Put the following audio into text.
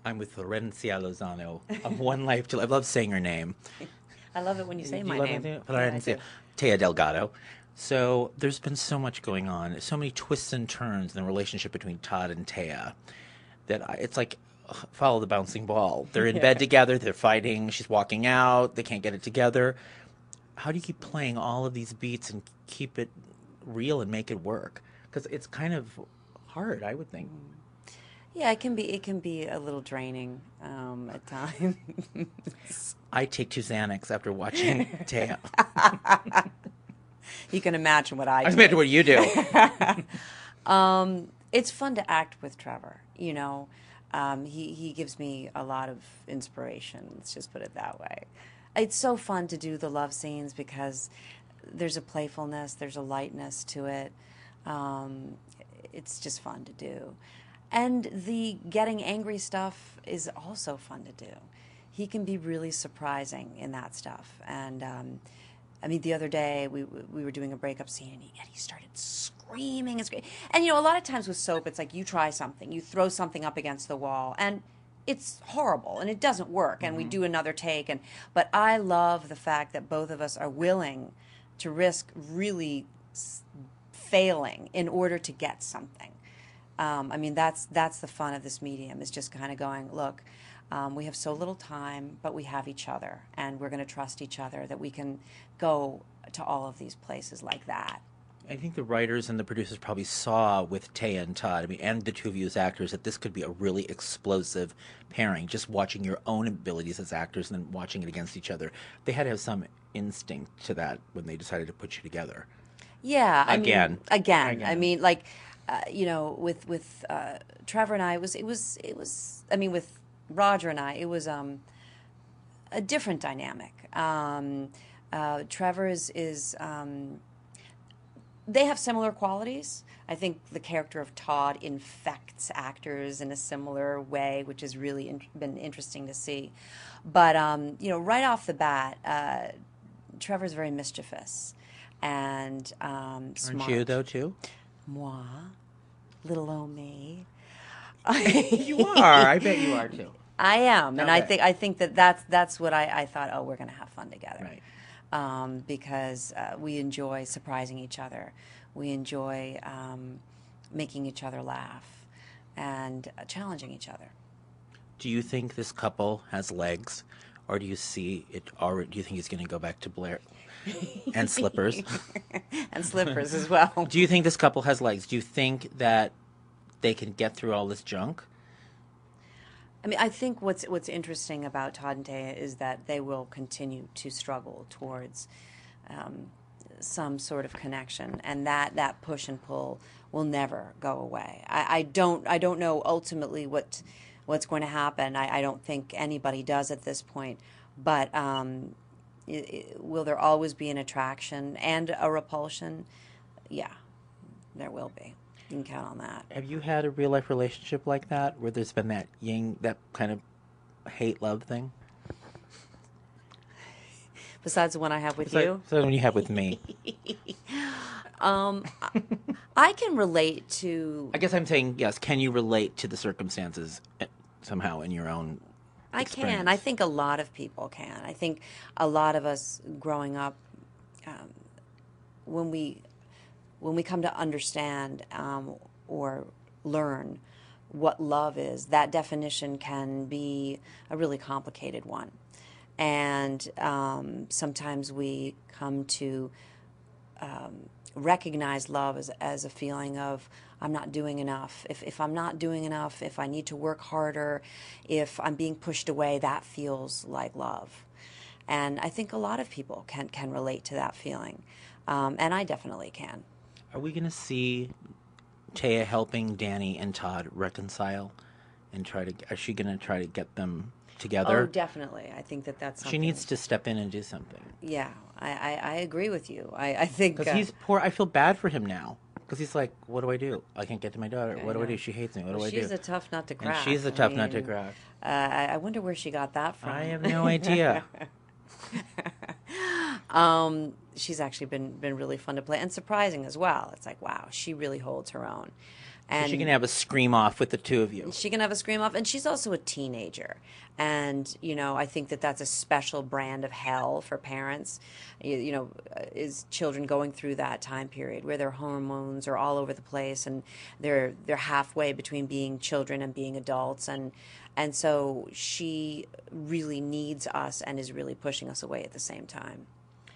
I'm with Florencia Lozano of One Life to Live. I love saying her name. I love it when you say Do my you love name. it? Yeah, I Florencia. do. Taya Delgado. So there's been so much going on, so many twists and turns in the relationship between Todd and Taya that it's like follow the bouncing ball. They're in bed Yeah. together, they're fighting, she's walking out, they can't get it together. How do you keep playing all of these beats and keep it real and make it work? Because it's kind of hard, I would think. Yeah, it can be a little draining at times. I take two Xanax after watching Taya. You can imagine what I I imagine do. what you do. It's fun to act with Trevor. He gives me a lot of inspiration. Let's just put it that way. It's so fun to do the love scenes because there's a playfulness, there's a lightness to it. Um, it's just fun to do. And the getting angry stuff is also fun to do. He can be really surprising in that stuff. And I mean, the other day we were doing a breakup scene, and he started screaming and screaming. And a lot of times with soap, it's like you try something, you throw something up against the wall, and it's horrible and it doesn't work. And we do another take. But I love the fact that both of us are willing to risk really failing in order to get something. I mean, that's the fun of this medium, is just kind of going, look, we have so little time, but we have each other, and we're going to trust each other that we can go to all of these places like that. I think the writers and the producers probably saw with Taya and Todd, I mean, and the two of you as actors, that this could be a really explosive pairing. Just watching your own abilities as actors and then watching it against each other, they had to have some instinct to that when they decided to put you together. Yeah, I Again. mean, again, I Again. mean, like, with Trevor and I, it was. I mean, with Roger and I, it was a different dynamic. Trevor is they have similar qualities. I think the character of Todd infects actors in a similar way, which has really been interesting to see. But right off the bat, Trevor's very mischievous and Aren't you, smart. though, too? Moi, little old me. You are. I bet you are, too. I am, and Okay. I think that's what I thought. Oh, we're going to have fun together, Right. because we enjoy surprising each other. We enjoy making each other laugh and challenging each other. Do you think this couple has legs, or do you see it already? Do you think he's going to go back to Blair and slippers? And slippers as well. Do you think this couple has legs? Do you think that they can get through all this junk? I mean, I think what's interesting about Todd and Taya is that they will continue to struggle towards some sort of connection, and that push and pull will never go away. I don't know ultimately what's going to happen. I don't think anybody does at this point, but will there always be an attraction and a repulsion? Yeah, there will be. You can count on that. Have you had a real life relationship like that, where there's been that kind of hate love thing? Besides the one I have with So, you, so when you have with me, um, I can relate to. I guess I'm saying yes. Can you relate to the circumstances somehow in your own I experience? can. I think a lot of people can. I think a lot of us growing up, um, when we come to understand or learn what love is, that definition can be a really complicated one. And sometimes we come to recognize love as a feeling of, I'm not doing enough. If I'm not doing enough, if I need to work harder, if I'm being pushed away, that feels like love. And I think a lot of people can relate to that feeling. And I definitely can. Are we going to see Taya helping Danny and Todd reconcile and try to? Is she going to try to get them together? Oh, definitely. I think that's She something. needs to step in and do something. Yeah, I agree with you. I think. Because he's poor. I feel bad for him now. Because he's like, what do I do? I can't get to my daughter. What do I know. do? She hates me. What do I do? She's a tough nut to And crack. she's a I tough nut to mean, crack. I wonder where she got that from. I have no idea. She's actually been really fun to play and surprising as well. It's like, wow, she really holds her own. So she can And have a scream off with the two of you. she can have a scream off, and she's also a teenager. And I think that that's a special brand of hell for parents. Is children going through that time period where their hormones are all over the place, and they're halfway between being children and being adults, and so she really needs us and is really pushing us away at the same time.